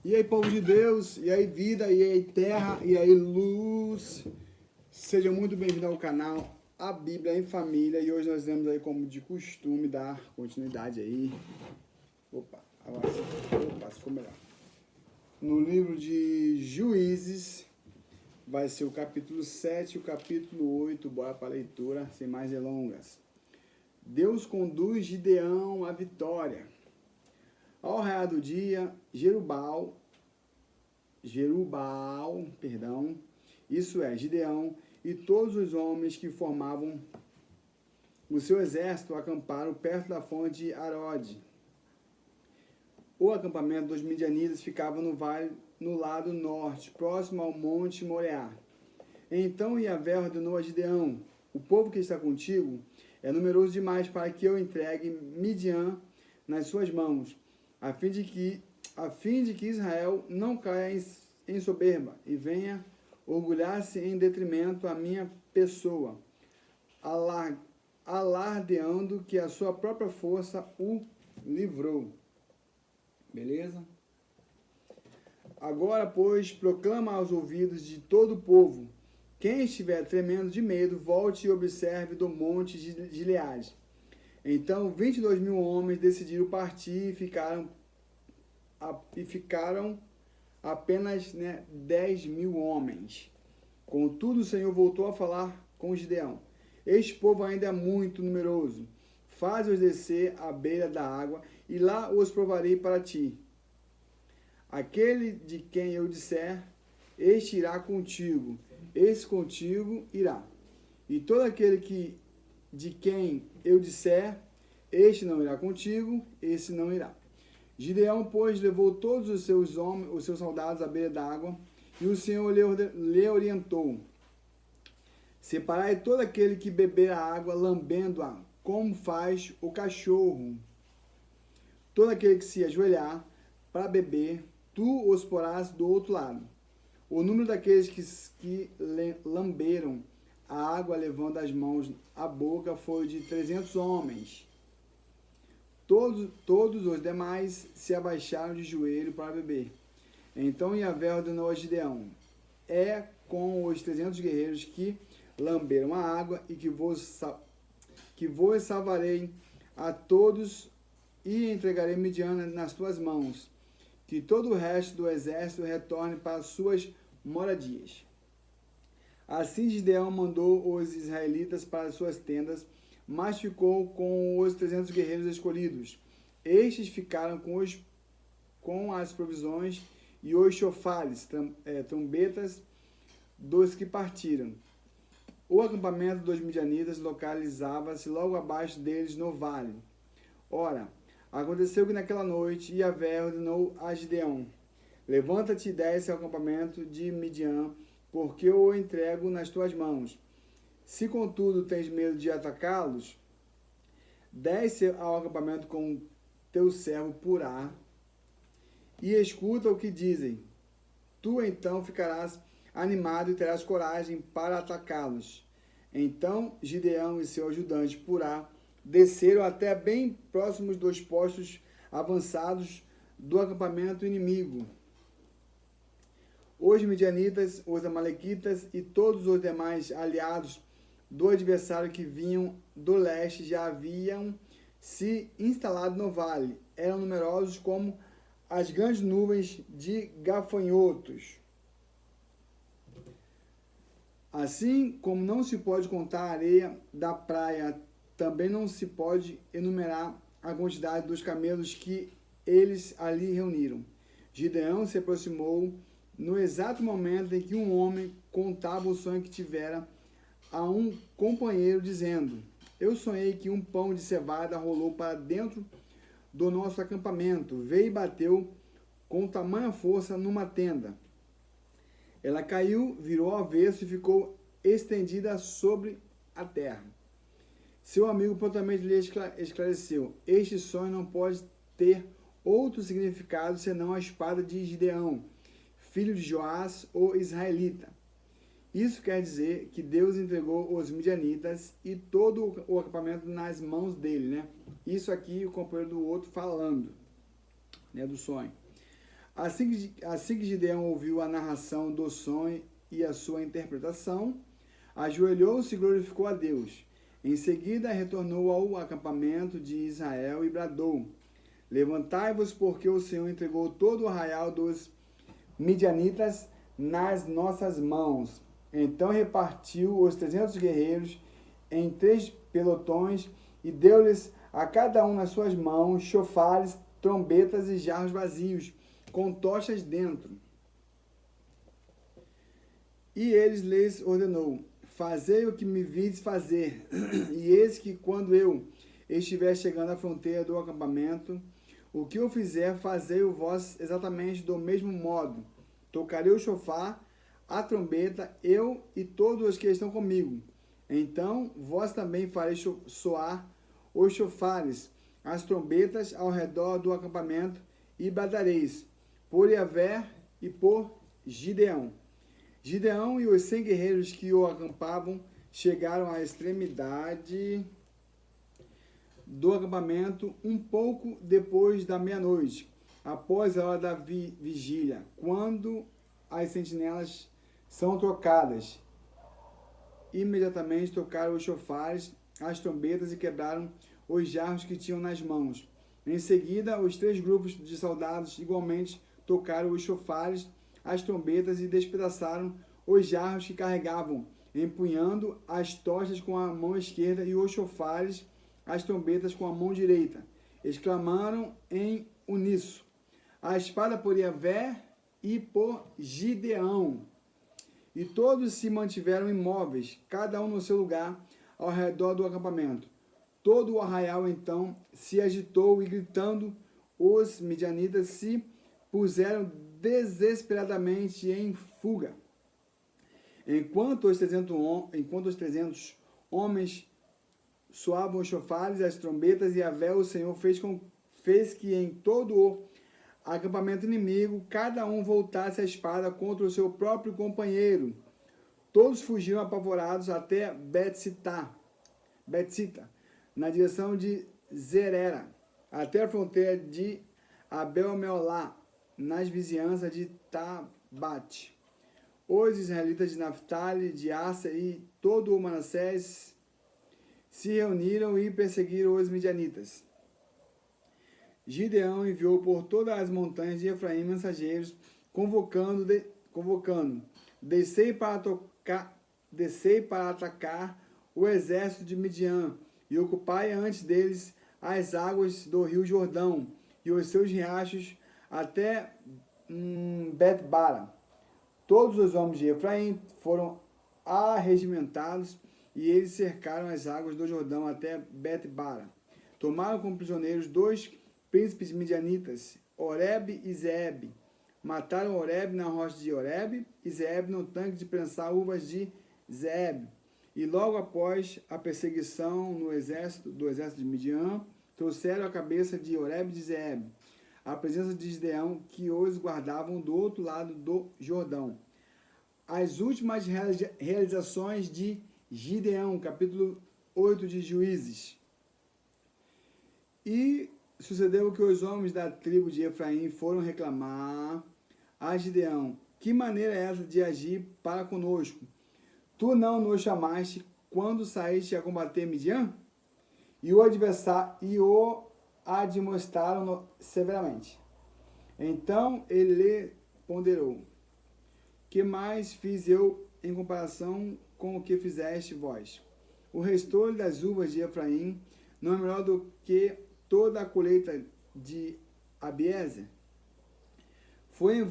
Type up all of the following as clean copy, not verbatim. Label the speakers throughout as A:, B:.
A: E aí, povo de Deus, e aí, vida, e aí, terra, e aí, luz. Sejam muito bem-vindos ao canal A Bíblia em Família. E hoje nós vamos aí, como de costume, dar continuidade aí. Opa, agora sim. Opa, ficou melhor. No livro de Juízes, vai ser o capítulo 7 e o capítulo 8. Bora para a leitura, sem mais delongas. Deus conduz Gideão à vitória. Ao raiar do dia, Jerubbaal, isso é, Gideão, e todos os homens que formavam o seu exército acamparam perto da fonte de Arode. O acampamento dos midianitas ficava no vale, no lado norte, próximo ao monte Moriá. Então Yahvé ordenou a Gideão: o povo que está contigo é numeroso demais para que eu entregue Midian nas suas mãos, a fim de que Israel não caia em soberba e venha orgulhar-se em detrimento à minha pessoa, alardeando que a sua própria força o livrou. Beleza? Agora, pois, proclama aos ouvidos de todo o povo: quem estiver tremendo de medo, volte e observe do monte de Gileade. Então 22.000 homens decidiram partir e ficaram apenas 10.000 homens. Contudo, o Senhor voltou a falar com Gideão: este povo ainda é muito numeroso. Faze-os descer à beira da água, e lá os provarei para ti. Aquele de quem eu disser, este irá contigo, esse contigo irá. E todo aquele de quem eu disser, este não irá contigo, esse não irá. Gideão, pois, levou todos os seus homens, os seus soldados à beira d'água, e o Senhor lhe orientou: separai todo aquele que beber a água, lambendo-a, como faz o cachorro. Todo aquele que se ajoelhar para beber, tu os porás do outro lado. O número daqueles que lamberam a água, levando as mãos à boca, foi de 300 homens. Todos os demais se abaixaram de joelho para beber. Então Yahvé ordenou a Gideão: é com os 300 guerreiros que lamberam a água e que vos salvarei a todos e entregarei Midian nas tuas mãos, que todo o resto do exército retorne para suas moradias. Assim Gideão mandou os israelitas para suas tendas, mas ficou com os 300 guerreiros escolhidos. Estes ficaram com as provisões e os chofares, trombetas dos que partiram. O acampamento dos midianitas localizava-se logo abaixo deles no vale. Ora, aconteceu que naquela noite Yahvé ordenou a Gideão: levanta-te e desce ao acampamento de Midian, porque eu o entrego nas tuas mãos. Se, contudo, tens medo de atacá-los, desce ao acampamento com teu servo Purá e escuta o que dizem. Tu, então, ficarás animado e terás coragem para atacá-los. Então, Gideão e seu ajudante Purá desceram até bem próximos dos postos avançados do acampamento inimigo. Os midianitas, os amalequitas e todos os demais aliados do adversário que vinham do leste já haviam se instalado no vale. Eram numerosos como as grandes nuvens de gafanhotos. Assim como não se pode contar a areia da praia, também não se pode enumerar a quantidade dos camelos que eles ali reuniram. Gideão se aproximou no exato momento em que um homem contava o sonho que tivera a um companheiro, dizendo: eu sonhei que um pão de cevada rolou para dentro do nosso acampamento, veio e bateu com tamanha força numa tenda. Ela caiu, virou ao avesso e ficou estendida sobre a terra. Seu amigo prontamente lhe esclareceu: este sonho não pode ter outro significado senão a espada de Gideão, filho de Joás, o israelita. Isso quer dizer que Deus entregou os midianitas e todo o acampamento nas mãos dele, né? Isso aqui o companheiro do outro falando, né, do sonho. Assim que Gideão ouviu a narração do sonho e a sua interpretação, ajoelhou-se e glorificou a Deus. Em seguida, retornou ao acampamento de Israel e bradou: Levantai-vos, porque o Senhor entregou todo o arraial dos midianitas nas nossas mãos. Então repartiu os 300 guerreiros em 3 pelotões e deu-lhes a cada um nas suas mãos chofares, trombetas e jarros vazios, com tochas dentro. E eles lhes ordenou: Fazei o que me vides fazer. E eis que quando eu estiver chegando à fronteira do acampamento, o que eu fizer, fazei-o vós exatamente do mesmo modo. Tocarei o chofar, a trombeta, eu e todos os que estão comigo. Então vós também fareis soar os chofares, as trombetas ao redor do acampamento, e bradareis por Yahvé e por Gideão. Gideão e os 100 guerreiros que o acampavam chegaram à extremidade do acampamento um pouco depois da meia-noite, após a hora da vigília, quando as sentinelas são trocadas. Imediatamente tocaram os chofares, as trombetas e quebraram os jarros que tinham nas mãos. Em seguida, os 3 grupos de soldados igualmente tocaram os chofares, as trombetas e despedaçaram os jarros que carregavam, empunhando as tochas com a mão esquerda e os chofares, as trombetas com a mão direita. Exclamaram em uníssono: A espada por Yahvé e por Gideão. E todos se mantiveram imóveis, cada um no seu lugar, ao redor do acampamento. Todo o arraial então se agitou e, gritando, os midianitas se puseram desesperadamente em fuga. Enquanto os 300 homens soavam os chofares e as trombetas, e Yahvé, o Senhor, fez que em todo o acampamento inimigo cada um voltasse a espada contra o seu próprio companheiro. Todos fugiram apavorados até Betsita, na direção de Zerera, até a fronteira de Abel-Meolá, nas vizinhanças de Tabate. Os israelitas de Naftali, de Asser e todo o Manassés se reuniram e perseguiram os midianitas. Gideão enviou por todas as montanhas de Efraim mensageiros, convocando: descei para atacar o exército de Midian, e ocupai antes deles as águas do rio Jordão e os seus riachos até Bet-bara. Todos os homens de Efraim foram arregimentados e eles cercaram as águas do Jordão até Bet-bara. Tomaram como prisioneiros 2 príncipes midianitas, Oreb e Zeeb. Mataram Oreb na rocha de Oreb e Zeeb no tanque de prensar uvas de Zeeb. E logo após a perseguição do exército de Midian, trouxeram a cabeça de Oreb e de Zeeb, à presença de Gideão, que os guardavam do outro lado do Jordão. As últimas realizações de Gideão, capítulo 8 de Juízes. E sucedeu que os homens da tribo de Efraim foram reclamar a Gideão: que maneira é essa de agir para conosco? Tu não nos chamaste quando saíste a combater Midian? E o admoestaram severamente. Então ele lhe ponderou: que mais fiz eu em comparação com o que fizeste vós? O restolho das uvas de Efraim não é melhor do que toda a colheita de Abiezer? Foi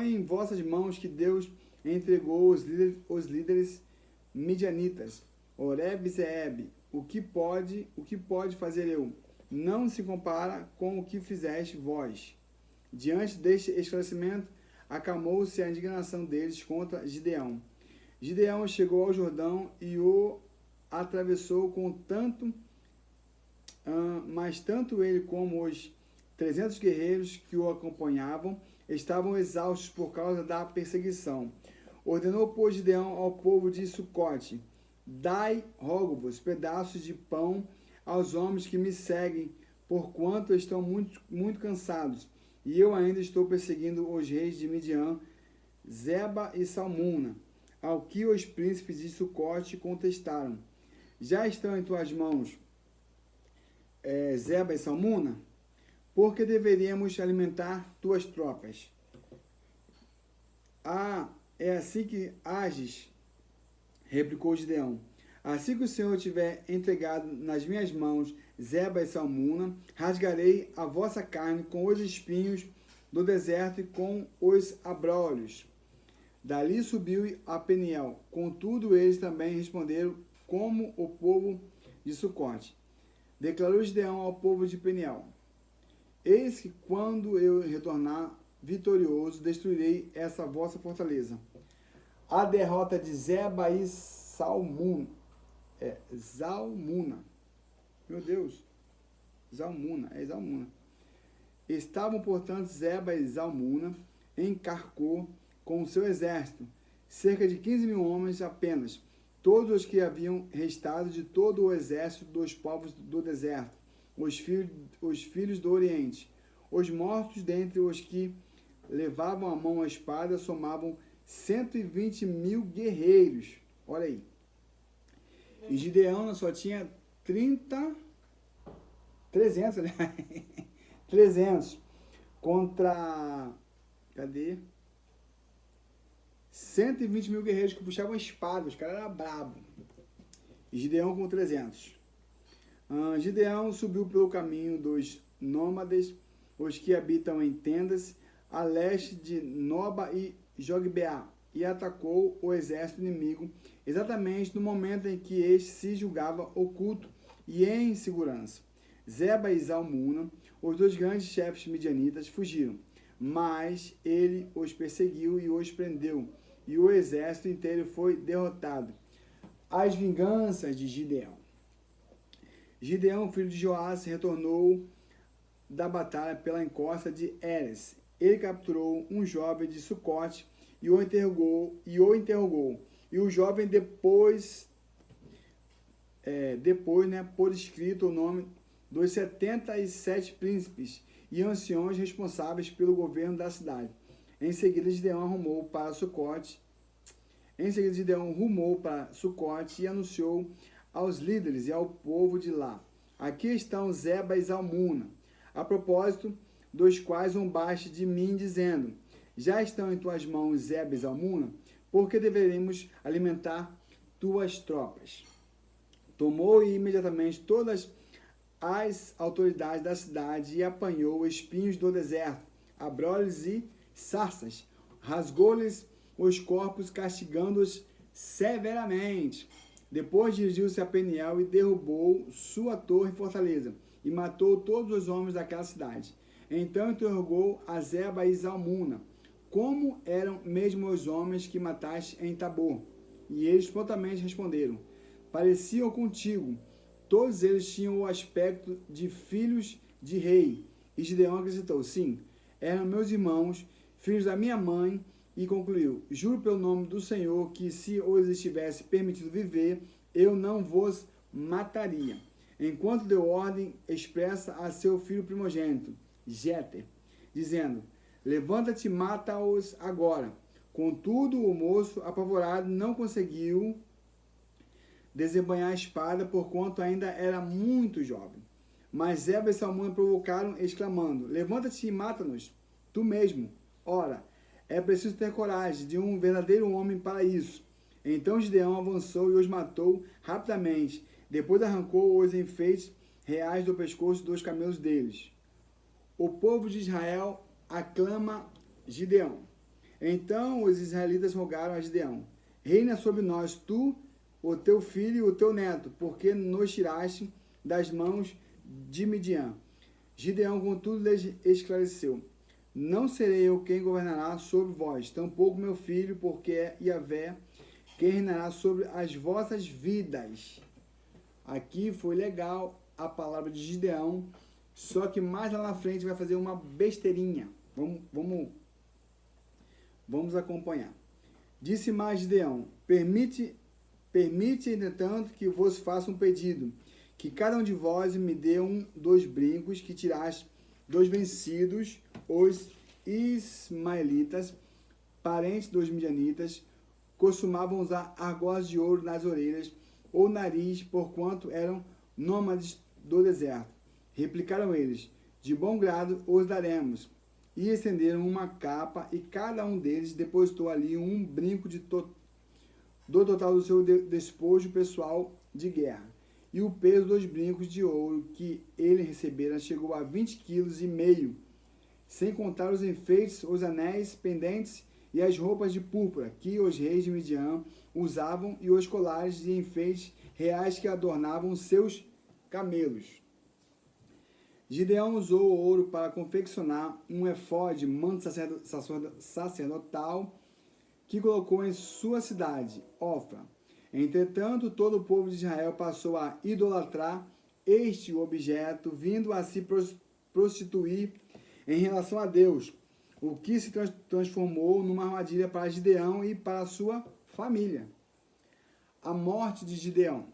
A: em vossas mãos que Deus entregou os líderes midianitas, Oreb e Zeeb. O que pode fazer eu? Não se compara com o que fizeste vós. Diante deste esclarecimento, acalmou-se a indignação deles contra Gideão. Gideão chegou ao Jordão e o atravessou mas tanto ele como os 300 guerreiros que o acompanhavam estavam exaustos por causa da perseguição. Ordenou, pois, Gideão ao povo de Sucote: dai, rogo-vos, pedaços de pão aos homens que me seguem, porquanto estão muito cansados. e eu ainda estou perseguindo os reis de Midian, Zeba e Salmuna, ao que os príncipes de Sucote contestaram. Já estão em tuas mãos Zeba e Salmuna? Porque deveríamos alimentar tuas tropas. Ah, é assim que ages, replicou Gideão. Assim que o Senhor tiver entregado nas minhas mãos Zeba e Salmuna, rasgarei a vossa carne com os espinhos do deserto e com os abrolhos. Dali subiu a Peniel. Contudo, eles também responderam como o povo de Sucote. Declarou Gideão ao povo de Peniel: eis que quando eu retornar vitorioso, destruirei essa vossa fortaleza. A derrota de Zeba e Zalmuna. Meu Deus. Zalmuna. Estavam, portanto, Zeba e Zalmuna em Carcor com o seu exército, cerca de 15.000 homens apenas, todos os que haviam restado de todo o exército dos povos do deserto, os filhos do Oriente. Os mortos dentre os que levavam à mão a espada somavam 120.000 guerreiros. Olha aí. E Gideão só tinha 300, né? 300 contra, cadê? 120.000 guerreiros que puxavam espada, os caras eram bravos. E Gideão com 300. Gideão subiu pelo caminho dos nômades, os que habitam em tendas, a leste de Noba e Jogbeá, e atacou o exército inimigo, exatamente no momento em que este se julgava oculto e em segurança. Zeba e Zalmuna, os dois grandes chefes midianitas, fugiram, mas ele os perseguiu e os prendeu, e o exército inteiro foi derrotado. As vinganças de Gideão. Gideão, filho de Joás, retornou da batalha pela encosta de Heres. Ele capturou um jovem de Sucote e o interrogou. E o jovem depois, por escrito o nome dos 77 príncipes e anciões responsáveis pelo governo da cidade. Em seguida, Gideão rumou para Sucote e anunciou aos líderes e ao povo de lá: aqui estão Zeba e Zalmuna, a propósito dos quais zombaste de mim, dizendo: já estão em tuas mãos Zeba e Zalmuna, porque deveremos alimentar tuas tropas. Tomou imediatamente todas as autoridades da cidade e apanhou espinhos do deserto, abrolhos e sarças, rasgou-lhes os corpos, castigando-os severamente. Depois dirigiu-se a Peniel e derrubou sua torre e fortaleza, e matou todos os homens daquela cidade. Então interrogou a Zeba e Zalmuna: como eram mesmo os homens que mataste em Tabor? E eles prontamente responderam: pareciam contigo. Todos eles tinham o aspecto de filhos de rei. E Gideão acrescentou: sim, eram meus irmãos, filhos da minha mãe. E concluiu: juro pelo nome do Senhor que, se os tivesse permitido viver, eu não vos mataria. Enquanto deu ordem expressa a seu filho primogênito, Jeter, dizendo: levanta-te e mata-os agora. Contudo, o moço, apavorado, não conseguiu desembanhar a espada, porquanto ainda era muito jovem. Mas Zeba e Salmuna provocaram, exclamando: levanta-te e mata-nos, tu mesmo. Ora, é preciso ter coragem de um verdadeiro homem para isso. Então Gideão avançou e os matou rapidamente. Depois arrancou os enfeites reais do pescoço dos camelos deles. O povo de Israel aclama Gideão. Então os israelitas rogaram a Gideão: reina sobre nós tu, o teu filho e o teu neto, porque nos tiraste das mãos de Midian. Gideão, contudo, lhes esclareceu: não serei eu quem governará sobre vós, tampouco meu filho, porque é Yahvé quem reinará sobre as vossas vidas. Aqui foi legal a palavra de Gideão, só que mais lá na frente vai fazer uma besteirinha. Vamos acompanhar. Disse mais Gideão: permite, entretanto, que vos faça um pedido, que cada um de vós me dê um dos brincos que tiraste dos vencidos, os ismaelitas, parentes dos midianitas, costumavam usar argolas de ouro nas orelhas ou nariz, porquanto eram nômades do deserto. Replicaram eles: de bom grado os daremos. E estenderam uma capa, e cada um deles depositou ali um brinco do total do seu despojo pessoal de guerra. E o peso dos brincos de ouro que ele recebera chegou a 20,5 kg, sem contar os enfeites, os anéis, pendentes e as roupas de púrpura que os reis de Midian usavam e os colares de enfeites reais que adornavam seus camelos. Gideão usou o ouro para confeccionar um efode, manto sacerdotal, que colocou em sua cidade, Ofra. Entretanto, todo o povo de Israel passou a idolatrar este objeto, vindo a se prostituir em relação a Deus, o que se transformou numa armadilha para Gideão e para sua família. A morte de Gideão.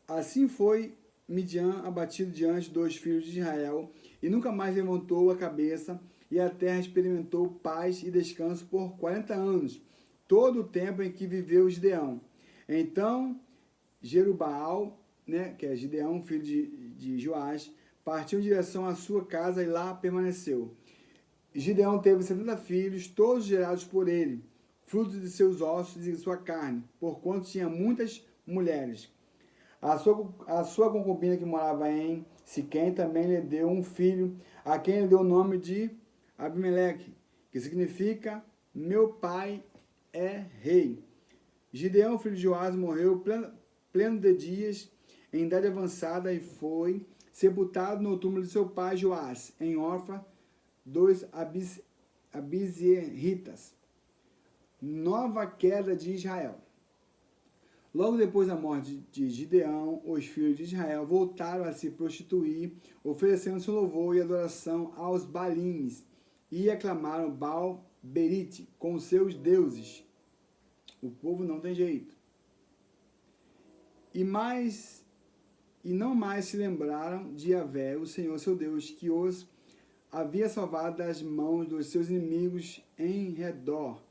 A: Assim foi Midian abatido diante dos filhos de Israel, e nunca mais levantou a cabeça, e a terra experimentou paz e descanso por 40 anos, todo o tempo em que viveu Gideão. Então, Jerubaal, que é Gideão, filho de Joás, partiu em direção à sua casa e lá permaneceu. Gideão teve 70 filhos, todos gerados por ele, fruto de seus ossos e de sua carne, porquanto tinha muitas mulheres. A sua concubina que morava em Siquém também lhe deu um filho, a quem ele deu o nome de Abimeleque, que significa meu pai é rei. Gideão, filho de Joás, morreu pleno de dias, em idade avançada, e foi sepultado no túmulo de seu pai Joás, em Ofra dos Abizerritas. Nova queda de Israel. Logo depois da morte de Gideão, os filhos de Israel voltaram a se prostituir, oferecendo seu louvor e adoração aos Balins, e aclamaram Baal-Berite com seus deuses. O povo não tem jeito. E não mais se lembraram de Yahvé, o Senhor seu Deus, que os havia salvado das mãos dos seus inimigos em redor.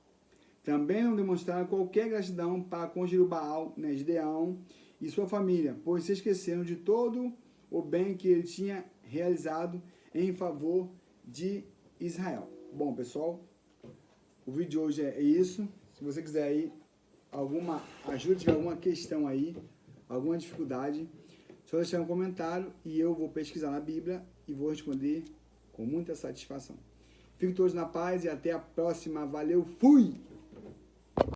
A: Também não demonstraram qualquer gratidão para com Jerubaal, Gideão e sua família, pois se esqueceram de todo o bem que ele tinha realizado em favor de Israel. Bom, pessoal, o vídeo de hoje é isso. Se você quiser aí alguma ajuda, tiver alguma questão aí, alguma dificuldade, só deixar um comentário e eu vou pesquisar na Bíblia e vou responder com muita satisfação. Fiquem todos na paz e até a próxima. Valeu, fui!